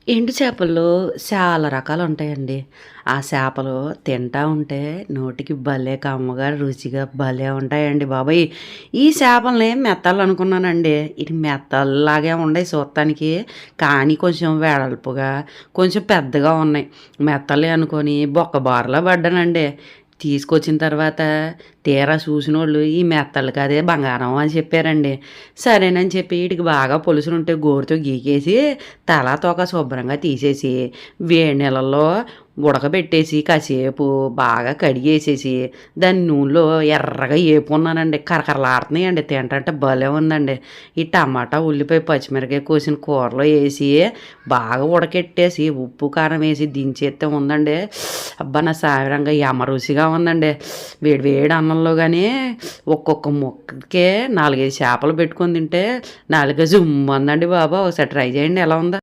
ఎండు చేపల్లో చాలా రకాలుంటాయండి. ఆ చేపలు తింటా ఉంటే నోటికి భలే కమ్మగా, రుచిగా భలే ఉంటాయండి బాబోయ్! ఈ చేపల్ని మెత్తాలనుకున్నానండి. ఇది మెత్తల్లాగే ఉండయి చూత్తానికి. కానీ కొంచెం వెడల్పుగా, కొంచెం పెద్దగా ఉన్నాయి. మెత్తలే అనుకోని బొక్కబారులా పడ్డానండి. తీసుకొచ్చిన తర్వాత తీరా చూసినోళ్ళు ఈ మెత్తలు కాదే బంగారం అని చెప్పారండి. సరేనని చెప్పి ఈటికి బాగా పులుసునుంటే గోరుతో గీకేసి తల తోక శుభ్రంగా తీసేసి వేడి నీళ్ళల్లో ఉడకబెట్టేసి కాసేపు బాగా కడిగేసేసి దాన్ని నూనెలో ఎర్రగా ఏపుకున్నానండి. కరకరలాడుతున్నాయండి. తింటంటే భలే ఉందండి. ఈ టమాటా, ఉల్లిపాయ, పచ్చిమిరపకాయ కోసిన కూరలో వేసి బాగా ఉడకెట్టేసి ఉప్పు కారం వేసి దించేస్తే ఉందండి. అబ్బా నా సామిరంగా యమ రుచిగా ఉందండి. వేడి వేడి అన్నంలో కానీ ఒక్కొక్క ముక్కకే 4, 5 చేపలు పెట్టుకొని తింటే నాలుక జుమ్మందండి బాబు. ఒకసారి ట్రై చేయండి ఎలా ఉందో.